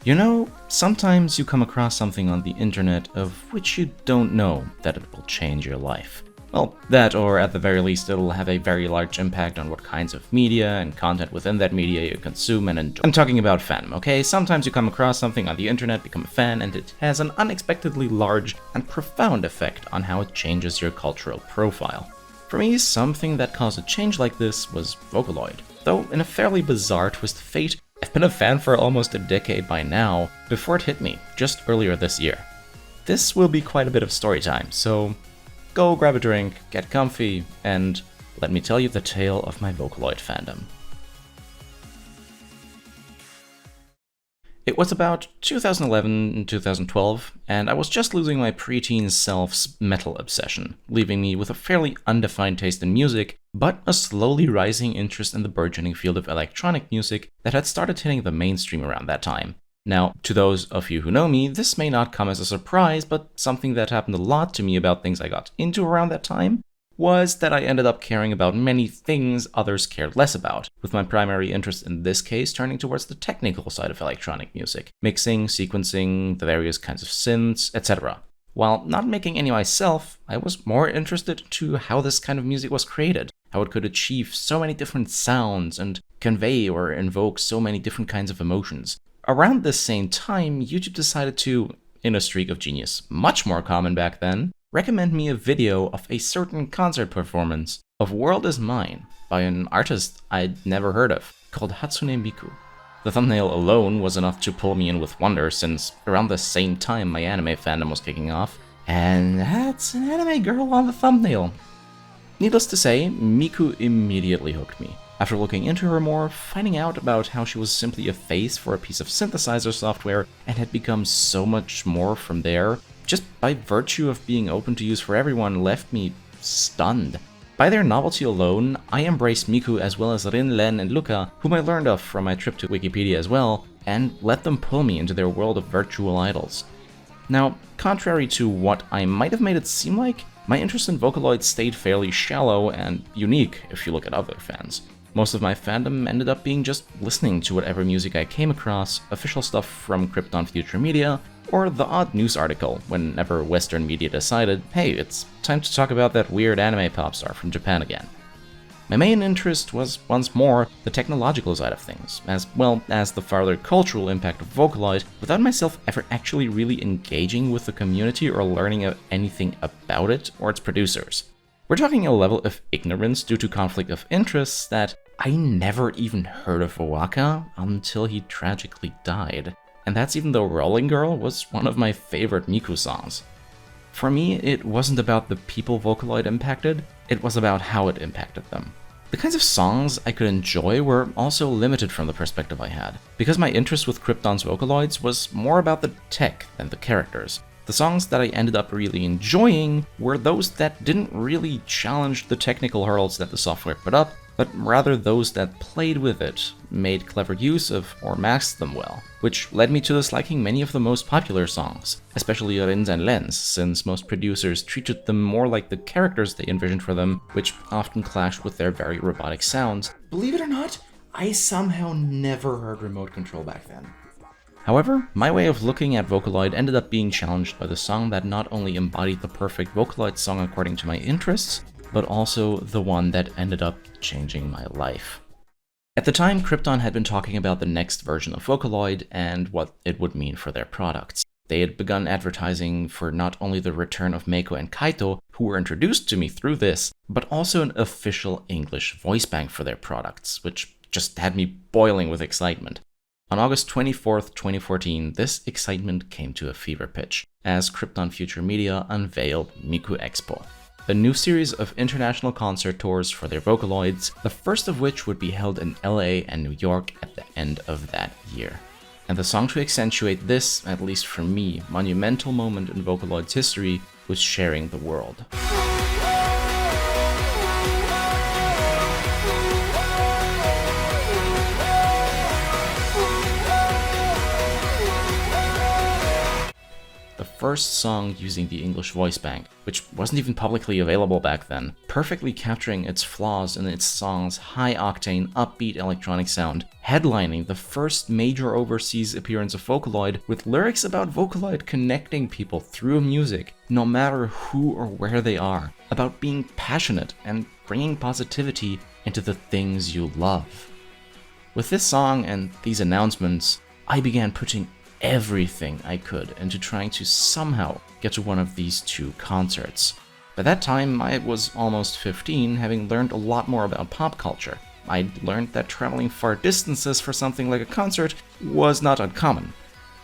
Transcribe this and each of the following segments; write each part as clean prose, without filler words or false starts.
You know, sometimes you come across something on the internet of which you don't know that it will change your life. Well, that, or at the very least, it'll have a very large impact on what kinds of media and content within that media you consume and enjoy. I'm talking about fandom, okay? Sometimes you come across something on the internet, become a fan, and it has an unexpectedly large and profound effect on how it changes your cultural profile. For me, something that caused a change like this was Vocaloid. Though in a fairly bizarre twist of fate, I've been a fan for almost a decade by now, before it hit me, just earlier this year. This will be quite a bit of story time, so go grab a drink, get comfy, and let me tell you the tale of my Vocaloid fandom. It was about 2011 and 2012, and I was just losing my preteen self's metal obsession, leaving me with a fairly undefined taste in music, but a slowly rising interest in the burgeoning field of electronic music that had started hitting the mainstream around that time. Now, to those of you who know me, this may not come as a surprise, but something that happened a lot to me about things I got into around that time was that I ended up caring about many things others cared less about, with my primary interest in this case turning towards the technical side of electronic music, mixing, sequencing, the various kinds of synths, etc. While not making any myself, I was more interested to how this kind of music was created, how it could achieve so many different sounds and convey or invoke so many different kinds of emotions. Around this same time, YouTube decided to, in a streak of genius much more common back then, recommend me a video of a certain concert performance of World Is Mine by an artist I'd never heard of, called Hatsune Miku. The thumbnail alone was enough to pull me in with wonder, since around the same time my anime fandom was kicking off, and that's an anime girl on the thumbnail. Needless to say, Miku immediately hooked me. After looking into her more, finding out about how she was simply a face for a piece of synthesizer software and had become so much more from there, just by virtue of being open to use for everyone, left me stunned. By their novelty alone, I embraced Miku as well as Rin, Len, and Luca, whom I learned of from my trip to Wikipedia as well, and let them pull me into their world of virtual idols. Now, contrary to what I might have made it seem like, my interest in Vocaloid stayed fairly shallow and unique if you look at other fans. Most of my fandom ended up being just listening to whatever music I came across, official stuff from Krypton Future Media, or the odd news article whenever Western media decided, hey, it's time to talk about that weird anime pop star from Japan again. My main interest was, once more, the technological side of things, as well as the farther cultural impact of Vocaloid, without myself ever actually really engaging with the community or learning anything about it or its producers. We're talking a level of ignorance due to conflict of interests that I never even heard of Owaka until he tragically died. And that's even though Rolling Girl was one of my favorite Miku songs. For me, it wasn't about the people Vocaloid impacted, it was about how it impacted them. The kinds of songs I could enjoy were also limited from the perspective I had, because my interest with Krypton's Vocaloids was more about the tech than the characters. The songs that I ended up really enjoying were those that didn't really challenge the technical hurdles that the software put up, but rather those that played with it, made clever use of or masked them well, which led me to disliking many of the most popular songs, especially Rin's and Len's, since most producers treated them more like the characters they envisioned for them, which often clashed with their very robotic sounds. Believe it or not, I somehow never heard remote control back then. However, my way of looking at Vocaloid ended up being challenged by the song that not only embodied the perfect Vocaloid song according to my interests, but also the one that ended up changing my life. At the time, Krypton had been talking about the next version of Vocaloid and what it would mean for their products. They had begun advertising for not only the return of Meiko and Kaito, who were introduced to me through this, but also an official English voice bank for their products, which just had me boiling with excitement. On August 24th, 2014, this excitement came to a fever pitch, as Krypton Future Media unveiled Miku Expo, a new series of international concert tours for their Vocaloids, the first of which would be held in LA and New York at the end of that year. And the song to accentuate this, at least for me, monumental moment in Vocaloid's history was Sharing the World. The first song using the English voice bank, which wasn't even publicly available back then, perfectly capturing its flaws in its song's high-octane, upbeat electronic sound, headlining the first major overseas appearance of Vocaloid with lyrics about Vocaloid connecting people through music, no matter who or where they are, about being passionate and bringing positivity into the things you love. With this song and these announcements, I began putting everything I could into trying to somehow get to one of these two concerts. By that time, I was almost 15, having learned a lot more about pop culture. I'd learned that traveling far distances for something like a concert was not uncommon.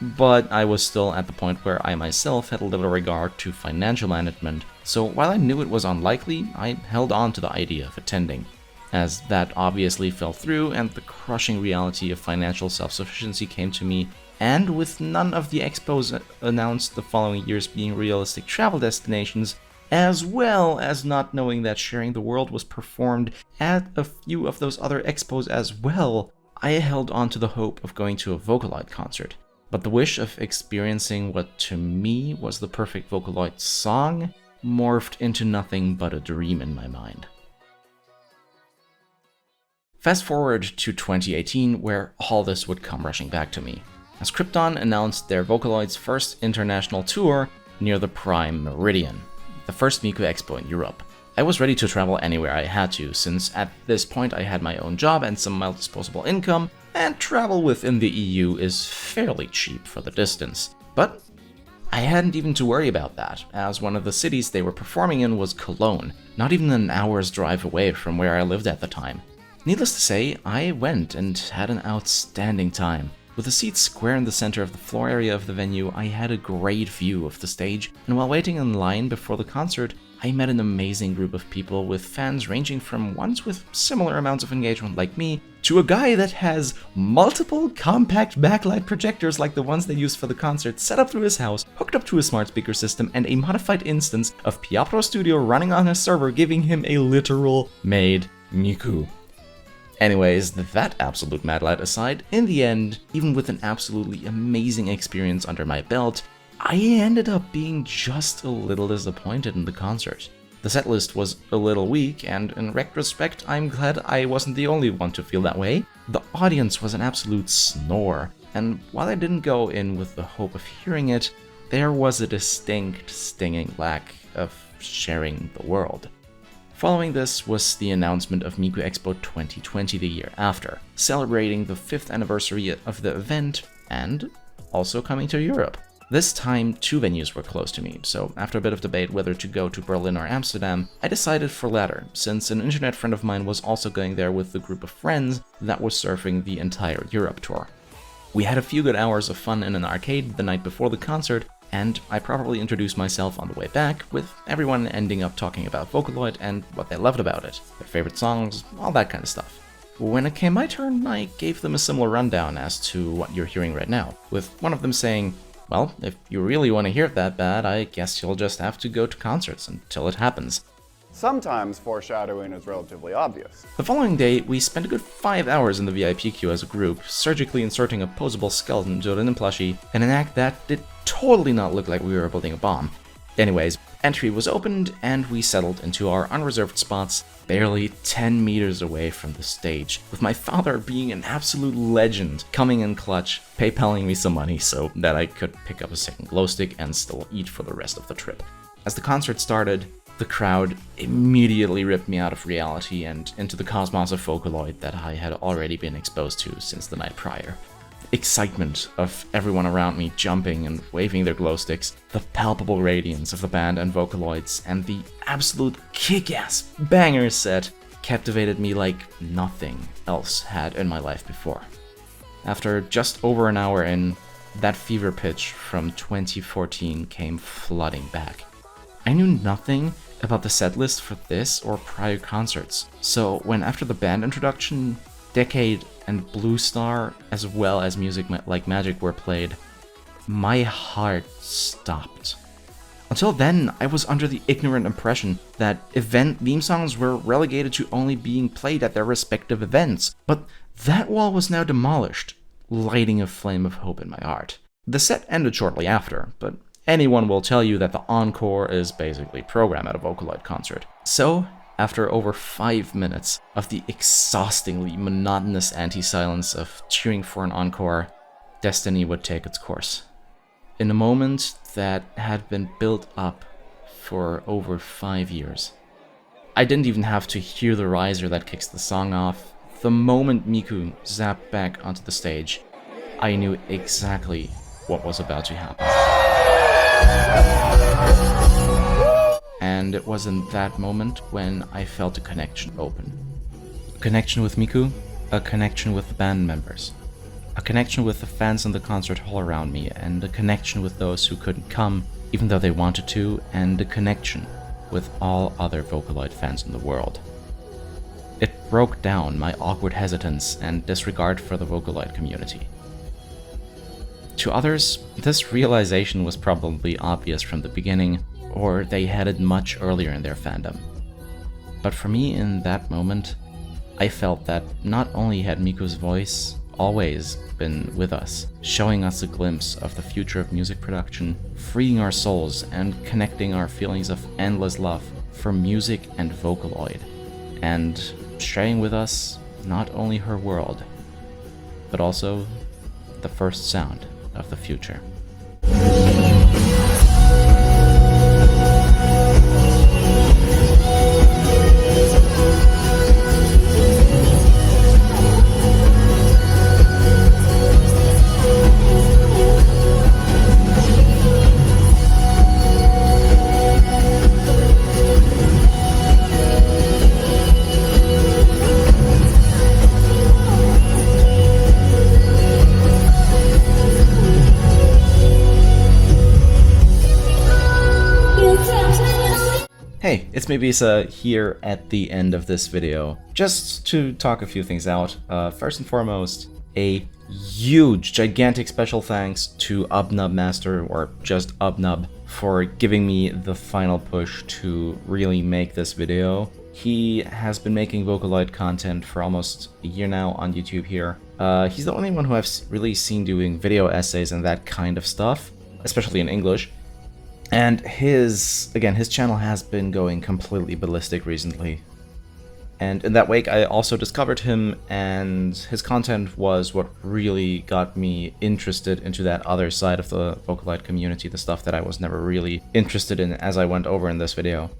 But I was still at the point where I myself had little regard to financial management, so while I knew it was unlikely, I held on to the idea of attending. As that obviously fell through and the crushing reality of financial self-sufficiency came to me, and with none of the expos announced the following years being realistic travel destinations, as well as not knowing that Sharing the World was performed at a few of those other expos as well, I held on to the hope of going to a Vocaloid concert. But the wish of experiencing what to me was the perfect Vocaloid song morphed into nothing but a dream in my mind. Fast forward to 2018, where all this would come rushing back to me, as Krypton announced their Vocaloid's first international tour near the Prime Meridian, the first Miku Expo in Europe. I was ready to travel anywhere I had to, since at this point I had my own job and some mild disposable income, and travel within the EU is fairly cheap for the distance. But I hadn't even to worry about that, as one of the cities they were performing in was Cologne, not even an hour's drive away from where I lived at the time. Needless to say, I went and had an outstanding time. With the seats square in the center of the floor area of the venue, I had a great view of the stage, and while waiting in line before the concert, I met an amazing group of people with fans ranging from ones with similar amounts of engagement like me, to a guy that has multiple compact backlight projectors like the ones they used for the concert set up through his house, hooked up to a smart speaker system, and a modified instance of Piapro Studio running on his server, giving him a literal made Miku. Anyways, that absolute mad light aside, in the end, even with an absolutely amazing experience under my belt, I ended up being just a little disappointed in the concert. The setlist was a little weak, and in retrospect, I'm glad I wasn't the only one to feel that way. The audience was an absolute snore, and while I didn't go in with the hope of hearing it, there was a distinct, stinging lack of sharing the world. Following this was the announcement of Miku Expo 2020 the year after, celebrating the 5th anniversary of the event and also coming to Europe. This time, two venues were close to me, so after a bit of debate whether to go to Berlin or Amsterdam, I decided for latter, since an internet friend of mine was also going there with the group of friends that was surfing the entire Europe tour. We had a few good hours of fun in an arcade the night before the concert, and I properly introduced myself on the way back, with everyone ending up talking about Vocaloid and what they loved about it, their favorite songs, all that kind of stuff. When it came my turn, I gave them a similar rundown as to what you're hearing right now, with one of them saying, "Well, if you really want to hear it that bad, I guess you'll just have to go to concerts until it happens." Sometimes foreshadowing is relatively obvious. The following day, we spent a good 5 hours in the VIP queue as a group, surgically inserting a posable skeleton to a linen plushie in an act that did totally not look like we were building a bomb. Anyways, entry was opened and we settled into our unreserved spots barely 10 meters away from the stage, with my father being an absolute legend, coming in clutch, PayPaling me some money so that I could pick up a second glow stick and still eat for the rest of the trip. As the concert started, the crowd immediately ripped me out of reality and into the cosmos of Vocaloid that I had already been exposed to since the night prior. The excitement of everyone around me jumping and waving their glow sticks, the palpable radiance of the band and Vocaloids, and the absolute kick-ass banger set captivated me like nothing else had in my life before. After just over an hour in, that fever pitch from 2014 came flooding back. I knew nothing about the setlist for this or prior concerts, so when after the band introduction, Decade and Blue Star, as well as Music Like Magic were played, my heart stopped. Until then, I was under the ignorant impression that event theme songs were relegated to only being played at their respective events, but that wall was now demolished, lighting a flame of hope in my heart. The set ended shortly after, but anyone will tell you that the encore is basically programmed at a Vocaloid concert. So, after over 5 minutes of the exhaustingly monotonous anti-silence of cheering for an encore, destiny would take its course. In a moment that had been built up for over 5 years. I didn't even have to hear the riser that kicks the song off. The moment Miku zapped back onto the stage, I knew exactly what was about to happen. And it was in that moment when I felt a connection open. A connection with Miku, a connection with the band members, a connection with the fans in the concert hall around me, and a connection with those who couldn't come even though they wanted to, and a connection with all other Vocaloid fans in the world. It broke down my awkward hesitance and disregard for the Vocaloid community. To others, this realization was probably obvious from the beginning, or they had it much earlier in their fandom. But for me, in that moment, I felt that not only had Miku's voice always been with us, showing us a glimpse of the future of music production, freeing our souls and connecting our feelings of endless love for music and Vocaloid, and sharing with us not only her world, but also the first sound of the future. Hey, it's me Bisa here at the end of this video, just to talk a few things out. First and foremost, a huge, gigantic special thanks to ubnubmaster, or just ubnub, for giving me the final push to really make this video. He has been making Vocaloid content for almost a year now on YouTube here. He's the only one who I've really seen doing video essays and that kind of stuff, especially in English. And his channel has been going completely ballistic recently. And in that wake, I also discovered him, and his content was what really got me interested into that other side of the Vocaloid community, the stuff that I was never really interested in as I went over in this video.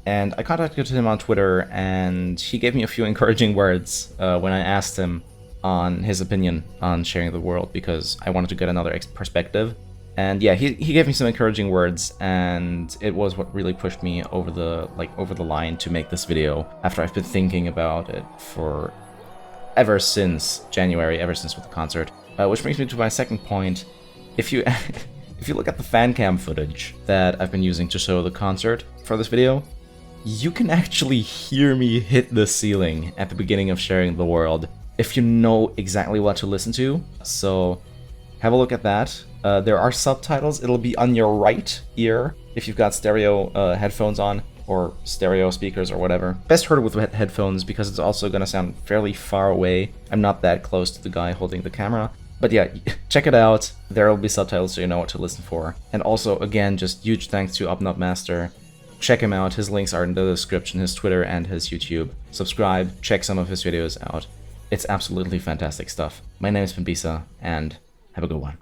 And I contacted him on Twitter, and he gave me a few encouraging words when I asked him on his opinion on sharing the world, because I wanted to get another perspective. And yeah, he gave me some encouraging words, and it was what really pushed me over the line to make this video after I've been thinking about it for ever since January, ever since with the concert. Which brings me to my second point. If you if you look at the fan cam footage that I've been using to show the concert for this video, you can actually hear me hit the ceiling at the beginning of sharing the world if you know exactly what to listen to. So have a look at that. There are subtitles. It'll be on your right ear if you've got stereo headphones on, or stereo speakers or whatever. Best heard with headphones because it's also going to sound fairly far away. I'm not that close to the guy holding the camera. But yeah, check it out. There will be subtitles so you know what to listen for. And also, again, just huge thanks to ubnubmaster. Check him out. His links are in the description, his Twitter and his YouTube. Subscribe, check some of his videos out. It's absolutely fantastic stuff. My name is Bisa, and have a good one.